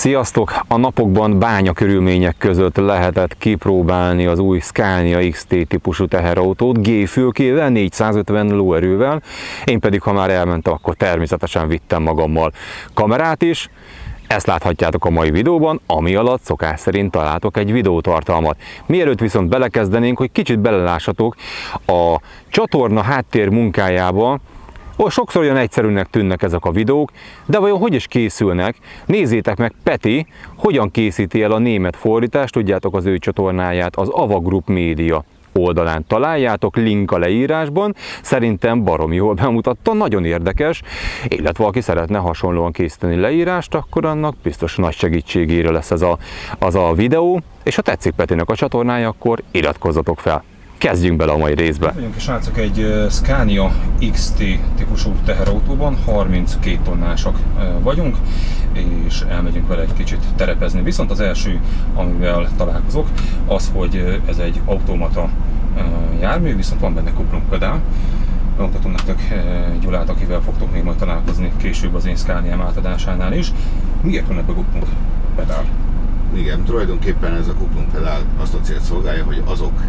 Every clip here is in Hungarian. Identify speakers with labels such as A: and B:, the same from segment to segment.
A: Sziasztok! A napokban bányakörülmények között lehetett kipróbálni az új Scania XT típusú teherautót G-fülkével, 450 lóerővel. Én pedig, ha már elmentem, akkor természetesen vittem magammal kamerát is. Ezt láthatjátok a mai videóban, ami alatt szokás szerint találtok egy videótartalmat. Mielőtt viszont belekezdenénk, hogy kicsit belelássatok a csatorna háttér munkájába, sokszor olyan egyszerűnek tűnnek ezek a videók, de vajon hogy is készülnek? Nézzétek meg Peti, hogyan készíti el a német fordítást, tudjátok, az ő csatornáját az Ava Group Média oldalán találjátok, link a leírásban. Szerintem baromi jól bemutatta, nagyon érdekes, illetve aki szeretne hasonlóan készíteni leírást, akkor annak biztos nagy segítségére lesz az a videó, és ha tetszik Petinek a csatornája, akkor iratkozzatok fel. Kezdjünk bele a mai részbe.
B: Vagyunk, srácok, egy Scania XT típusú teherautóban, 32 tonnásak vagyunk, és elmegyünk vele egy kicsit terepezni. Viszont az első, amivel találkozok, az, hogy ez egy automata jármű, viszont van benne kuplunkpedál. Bemutatom nektek Gyulát, akivel fogtok még majd találkozni később az én Scaniám átadásánál is. Miért van ebben kuplunkpedál?
C: Igen, tulajdonképpen ez a kuplunkpedál azt a célt szolgálja, hogy azok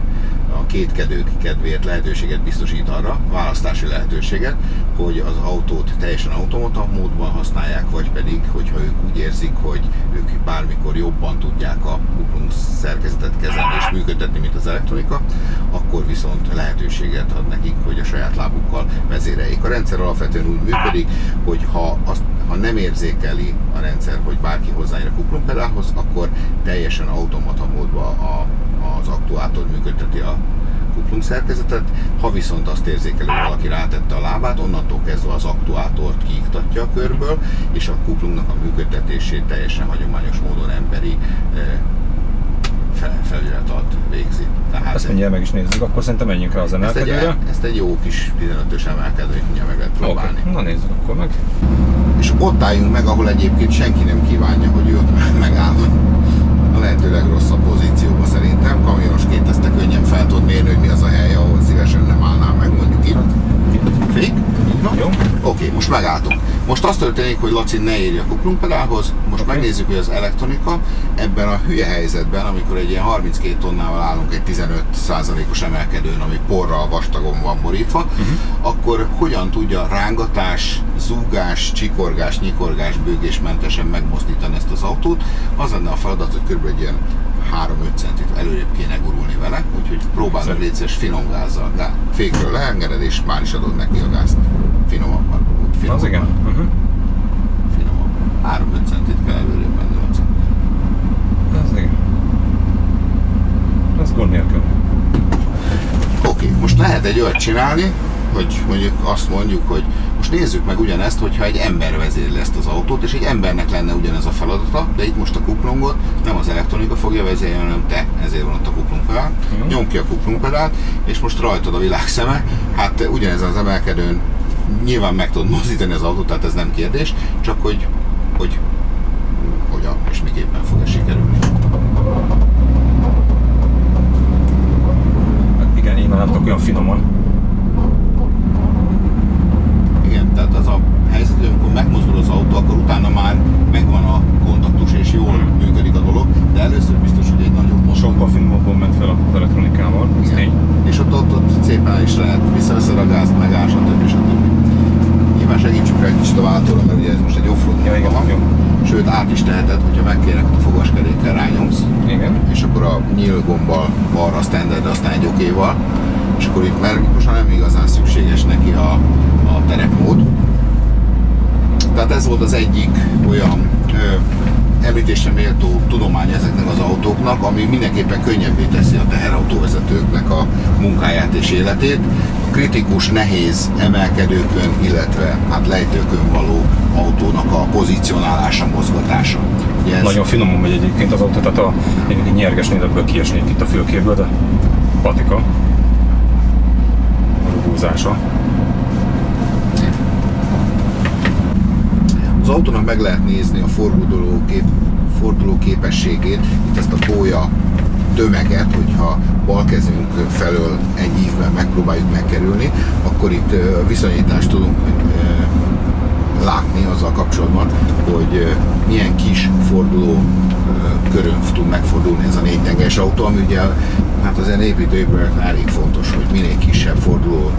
C: a kétkedők kedvéért lehetőséget biztosít arra, választási lehetőséget, hogy az autót teljesen automata módban használják, vagy pedig, hogyha ők úgy érzik, hogy ők bármikor jobban tudják a kuplunk szerkezetet kezelni és működtetni, mint az elektronika, akkor viszont lehetőséget ad nekik, hogy a saját lábukkal vezéreljék. A rendszer alapvetően úgy működik, hogy ha nem érzékeli a rendszer, hogy bárki hozzáér a kuplunkpedálhoz, akkor teljesen automata módban az aktuátor működteti a kuplung szerkezetet. Ha viszont azt érzékelő, hogy valaki rátette a lábát, onnantól kezdve az aktuátort kiiktatja a körből, és a kuplungnak a működtetését teljesen hagyományos módon emberi felület alatt végzi. Tehát
B: ezt mindjárt meg is nézzük, akkor szerintem menjünk rá az emelkedőre.
C: Ezt egy jó kis 15-ös emelkedőt mindjárt meg lehet próbálni.
B: Okay. Na nézzük akkor meg.
C: És ott álljunk meg, ahol egyébként senki nem kívánja, hogy ő ott megálljon. A lehető legrosszabb pozícióban szerintem. Kamionosként ezt te könnyen fel tudod mérni, hogy mi az a hely, ahol szívesen nem állnál meg, mondjuk itt. Fék?
B: Jó.
C: Oké, most megálltunk. Most azt történik, hogy Laci ne érje a kuplunkpedálhoz. Most megnézzük, hogy az elektronika ebben a hülye helyzetben, amikor egy ilyen 32 tonnával állunk egy 15%-os emelkedőn, ami porral vastagon van borítva, akkor hogyan tudja rángatás, zúgás, csikorgás, nyikorgás, bőgésmentesen megmozdítani ezt az autót. Az lenne a feladat, hogy kb. Egy ilyen 3-5 centit előrébb kéne gurulni vele, úgyhogy próbálj meg létszés finom gázzal. De fékről leengeded, és már is adod neki a gázt. Finomabban.
B: Az igen.
C: Finomabban. 3-5 centit kell előrébb menni, Laci.
B: Az igen. Ez gond nélkül.
C: Oké, most lehet egy olyat csinálni, hogy mondjuk azt mondjuk, hogy most nézzük meg ugyanezt, hogyha egy ember vezérli ezt az autót, és egy embernek lenne ugyanez a feladata, de itt most a kuplungot nem az elektronika fogja vezérelni, hanem te, ezért van ott a kuplunkpedál. Nyomd ki a kuplunkpedált, és most rajtad a világ szeme, hát ugyanez az emelkedőn nyilván meg tudod mozdítani az autót, tehát ez nem kérdés, csak hogy hogyan és miképpen fog ez sikerülni.
B: Hát igen, én már nem tudok olyan finoman.
C: Tehát az a helyzet, hogy amikor megmozdul az autó, akkor utána már megvan a kontaktus és jól működik a dolog, de először biztos, hogy egy nagyobb mozdul.
B: Sokkal finomabban ment fel az elektronikával.
C: És ott szépen is lehet, visszaveszed a gázt, megáll, stb. Nyilván segítsük rá egy kicsit a váltóra, mert ugye ez most egy offroad van. Sőt, át is teheted, hogyha megkérek, a fogaskerékkel rányomsz.
B: Igen. És
C: akkor a nyílgombbal balra standard, aztán egy okéval. És akkor itt most nem igazán szükséges neki a terepmód. Tehát ez volt az egyik olyan említésre méltó tudomány ezeknek az autóknak, ami mindenképpen könnyebbé teszi a teherautóvezetőknek a munkáját és életét. A kritikus, nehéz emelkedőkön, illetve lejtőkön való autónak a pozícionálása, mozgatása.
B: Ez nagyon finoman megy egyébként az autó, tehát egy nyergesnél ebből kiesnék itt a fülkéből, de patika. A rugózása.
C: Az autónak meg lehet nézni a forduló képességét, itt ezt a pólya tömeget, hogyha bal kezünk felől egy ívben megpróbáljuk megkerülni, akkor itt viszonyítást tudunk látni azzal kapcsolatban, hogy milyen kis forduló körön tud megfordulni ez a 4 tengelyes autó, ami ugye hát az építőipar elég fontos, hogy minél kisebb forduló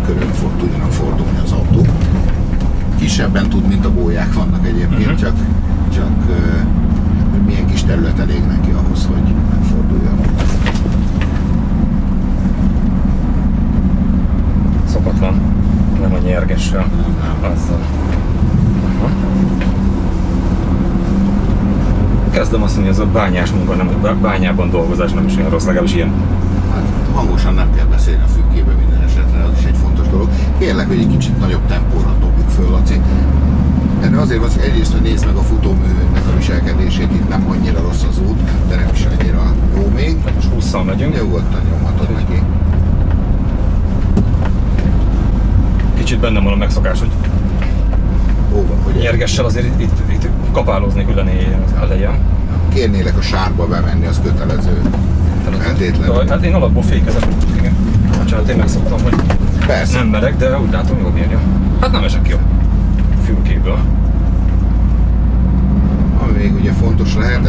C: körön tudjanak fordulni az autók. Kisebben tud, mint a gólyák vannak egyébként, csak milyen kis terület elég neki ahhoz, hogy megforduljon.
B: Szokatlan, nem a nyergessel.
C: Nem.
B: Azzal. Kezdem azt mondani, hogy ez a bányás munka, nem, bányában dolgozás nem is olyan rossz, legalábbis ilyen.
C: Hát hangosan nem kell beszélni a fülkébe minden esetre, az is egy fontos dolog. Kérlek, hogy egy kicsit nagyobb tempóra dobjuk föl, Laci. Erre azért van, hogy egyrészt, hogy nézd meg a futóműnek a viselkedését, itt nem annyira rossz az út, de nem is annyira jó még.
B: Most 20-szal megyünk.
C: Nyugodtan nyomhatod neki.
B: Kicsit bennem van a megszokás, hogy nyergessel azért itt kapálózni küllené az elején.
C: Kérnélek a sárba bemenni, az kötelező. Feltétlenül.
B: Hát én alapból fékezem. Igen. Bocsánat, én megszoktam, hogy
C: Persze.
B: nem merek, de úgy látom, jól bírja. Hát nem esek ki a fülkéből.
C: Ami még ugye fontos lehet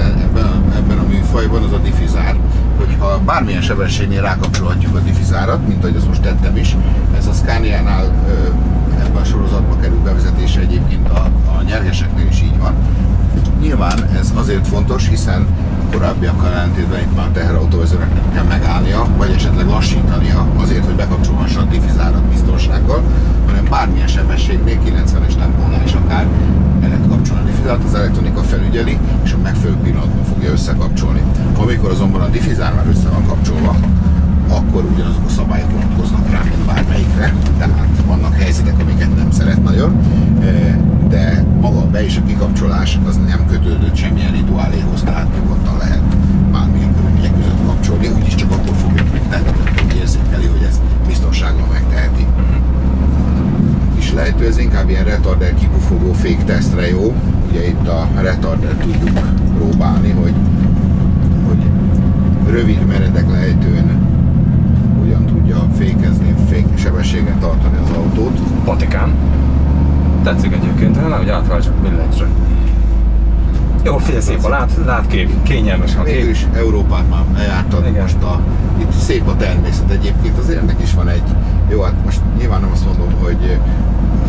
C: ebben a műfajban, az a diffizár. Hogyha bármilyen sebességnél rákapcsolhatjuk a diffizárat, mint ahogy azt most tettem is, ez a Scaniánál ebben a sorozatba kerül bevezetése, egyébként a nyergeseknél is így van. Nyilván ez azért fontos, hiszen korábbiakkal ellentétben itt már a teherautóvezetőnek kell megállnia, vagy esetleg lassítania azért, hogy bekapcsolhassa a diffizárat biztonsággal, hanem bármilyen sebességnél, 90-es tempónál is akár el lehet kapcsolni a diffizárat, az elektronika felügyeli, és a megfelelő pillanatban fogja összekapcsolni. Amikor azonban a diffizár már össze van kapcsolva, akkor ugyanazok a szabályok vonatkoznak rá, mint bármelyikre, tehát vannak helyzetek, amiket nem szeret nagyon, de maga a be- és a kikapcsolás az nem kötődött semmilyen rituáléhoz, tehát nyugodtan lehet bármilyen körülmények között kapcsolni, úgyis csak akkor fogja megtenni, hogy érzékeli, hogy ezt biztonságban megteheti. És lehető, ez inkább ilyen retarder kipufogó féktesztre jó, ugye itt a retarder tudjuk próbálni, hogy rövid meredek lejtőn hogyan tudja fékezni, féksebességen tartani az autót.
B: Patikán. Tetszik egyébként, hogy átváltsuk a billencsre. Jó, figyelj, szép a látkép, kényelmes a kép.
C: Végül is Európát már eljártad,
B: igen.
C: Most itt szép a természet egyébként, azért ennek is van egy, jó, hát most nyilván nem azt mondom, hogy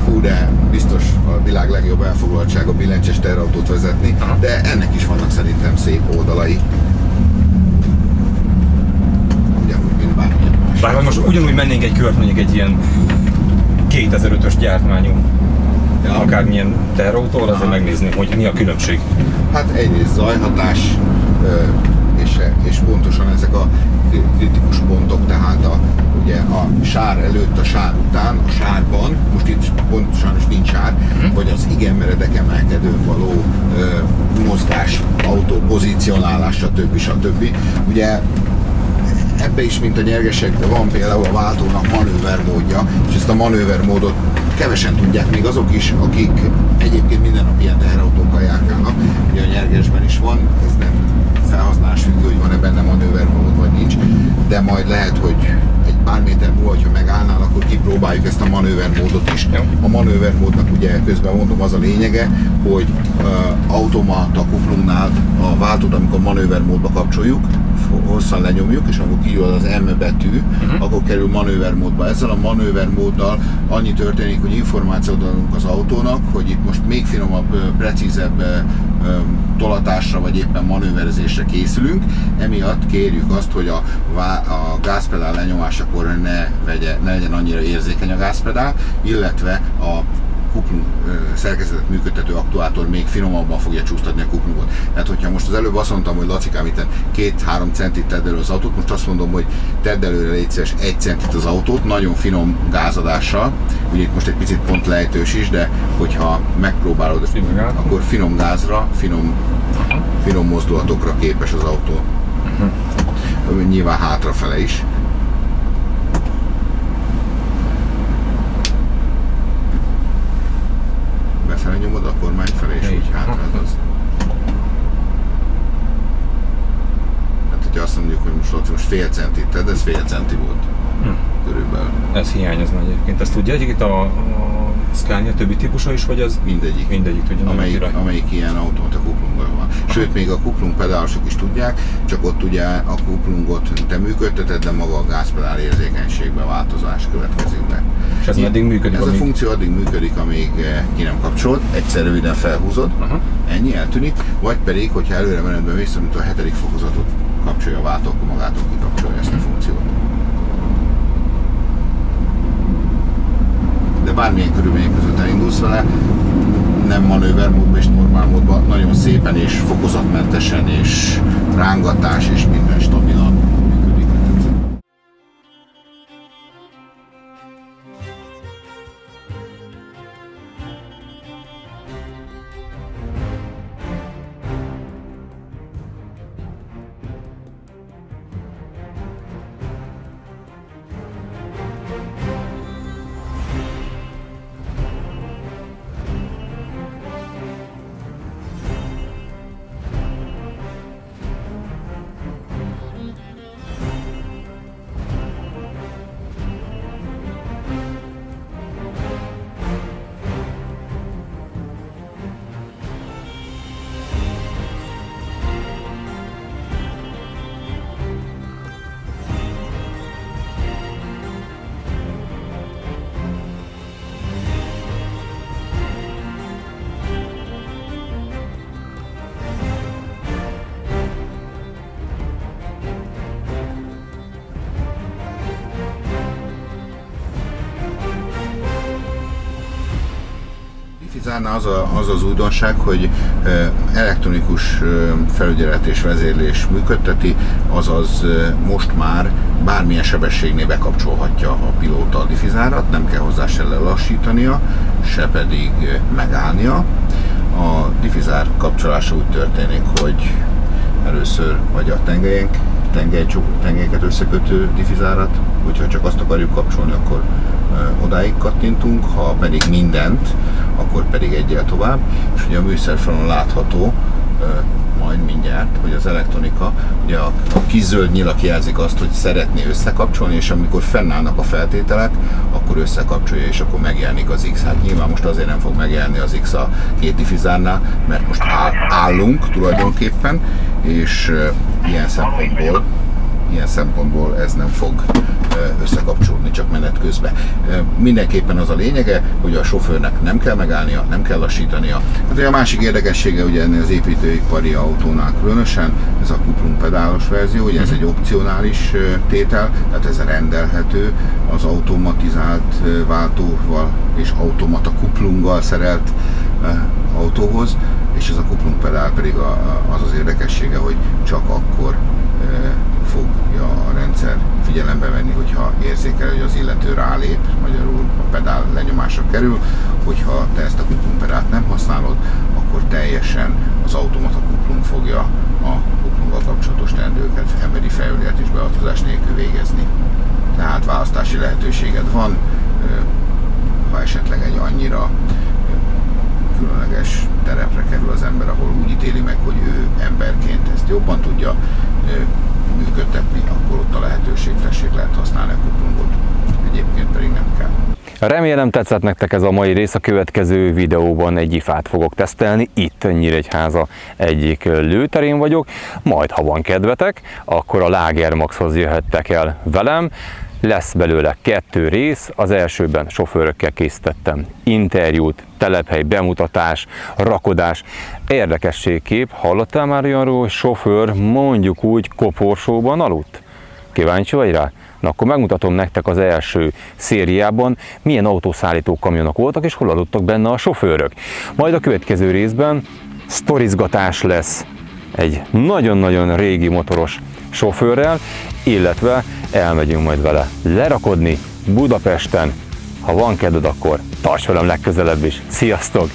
C: hú, de biztos a világ legjobb elfoglaltsága billencses teherautót vezetni, de ennek is vannak szerintem szép oldalai. Ugyanúgy, mint bármilyen más.
B: Bár most ugyanúgy mennénk egy kört, mondjuk egy ilyen 2005-ös gyártmányú, akármilyen teherautóval, azért megnézni, hogy mi a különbség.
C: Hát egyrészt zajhatás, és pontosan ezek a kritikus pontok, tehát ugye a sár előtt, a sár után, a sárban, most itt pontosan is nincs sár, vagy az igen meredek emelkedőn való mozgás, autó pozícionálás, stb. Ugye ebbe is, mint a nyergesekben van például a váltónak manővermódja, és ezt a manővermódot kevesen tudják, még azok is, akik egyébként minden nap ilyen teherautókkal járkálnak. Ugye a nyergesben is van, ez nem felhasználás függő, hogy van-e benne manővermód vagy nincs, de majd lehet, hogy egy pár méter múlva, ha megállnál, akkor kipróbáljuk ezt a manővermódot is. A manővermódnak ugye közben mondom az a lényege, hogy automata kuplungnál a váltót, amikor manővermódba kapcsoljuk, hosszan lenyomjuk, és amikor kijön az M betű, akkor kerül manővermódba. Ezzel a manővermóddal annyi történik, hogy információt adunk az autónak, hogy itt most még finomabb, precízebb tolatásra vagy éppen manőverezésre készülünk. Emiatt kérjük azt, hogy a gázpedál lenyomásakor ne legyen annyira érzékeny a gázpedál, illetve a kuplung szerkezetet működtető aktuátor még finomabban fogja csúsztatni a kuplungot. Tehát, hogyha most az előbb azt mondtam, hogy Lacikám, itt 2-3 centit tedd elő az autót, most azt mondom, hogy tedd előre, légy szíves, 1 centit az autót, nagyon finom gázadással. Ugye itt most egy picit pont lejtős is, de hogyha megpróbálod, akkor finom gázra, finom mozdulatokra képes az autó. Nyilván hátrafele is. Befele nyomod a kormány felé, és úgy hátradozz. Hát, hogyha azt mondjuk, hogy most fél centit tedd, ez fél centi volt. Körülbelül.
B: Ez hiányozna egyébként. Ezt tudja, hogy itt a Scania többi típusa is, vagy ez
C: mindegyik
B: tudja,
C: amelyik ilyen automata kuplunggal van. Sőt, még a kuplung pedálosok is tudják, csak ott ugye a kuplungot te működteted, de maga a gázpedál érzékenységben változás következik be.
B: És ez meddig működik?
C: Ez a funkció addig működik, amíg ki nem kapcsolod, egyszer röviden felhúzod, ennyi, eltűnik, vagy pedig, hogyha előre menetben mész, mint a 7. fokozatot kapcsolja a váltó, akkor magától kikapcsolja ezt a funkciót. De bármilyen körülmények között elindulsz vele, nem manővermódban és normál módban, nagyon szépen és fokozatmentesen és rángatás és minden stabilan működik. Diffizárnál az az újdonság, hogy elektronikus felügyelet és vezérlés működteti, azaz most már bármilyen sebességnél bekapcsolhatja a pilóta a diffizárat, nem kell hozzá se lelassítania, se pedig megállnia. A diffizár kapcsolása úgy történik, hogy először vagy a tengelyeket összekötő diffizárat, hogyha csak azt akarjuk kapcsolni, akkor odáig kattintunk, ha pedig mindent, akkor pedig egyel tovább, és ugye a műszerfalon látható majd mindjárt, hogy az elektronika, ugye a kis zöld nyilak jelzik azt, hogy szeretné összekapcsolni, és amikor fennállnak a feltételek, akkor összekapcsolja, és akkor megjelenik az X. Hát nyilván most azért nem fog megjelenni az X a két diffizárnál, mert most állunk tulajdonképpen, és ilyen szempontból ez nem fog összekapcsolódni csak menet közben. Mindenképpen az a lényege, hogy a sofőrnek nem kell megállnia, nem kell lassítania. Hát a másik érdekessége ugye ennél az építőipari autónál különösen, ez a kuplung pedálos verzió, ugye ez egy opcionális tétel, tehát ez rendelhető az automatizált váltóval és automata kuplunggal szerelt autóhoz, és ez a kuplung pedál pedig az érdekessége, hogy csak akkor fogja a rendszer figyelembe venni, hogyha érzékel, hogy az illető rálép, magyarul a pedál lenyomásra kerül, hogyha te ezt a kuplungpedált nem használod, akkor teljesen az automata kuplung fogja a kuplunggal kapcsolatos teendőket emberi felügyelet és beavatkozás nélkül végezni. Tehát választási lehetőséged van, ha esetleg egy annyira különleges terepre kerül az ember, ahol úgy ítéli meg, hogy ő emberként ezt jobban tudja működtetni, akkor ott a lehetőség, tessék, lehet használni a kuplungot, egyébként pedig nem kell.
A: Remélem tetszett nektek ez a mai rész, a következő videóban egy IFA-t fogok tesztelni, itt Nyíregyháza egyik lőterén vagyok, majd ha van kedvetek, akkor a Lagermaxhoz jöhettek el velem. Lesz belőle 2 rész, az elsőben sofőrökkel készítettem interjút, telephely bemutatás, rakodás, érdekességkép. Hallottál már olyanról, hogy sofőr mondjuk úgy koporsóban aludt? Kíváncsi vagy rá? Na akkor megmutatom nektek az első szériában, milyen autószállító kamionok voltak és hol aludtak benne a sofőrök. Majd a következő részben sztorizgatás lesz egy nagyon-nagyon régi motoros sofőrrel, illetve elmegyünk majd vele lerakodni Budapesten. Ha van kedved, akkor tarts velem legközelebb is. Sziasztok!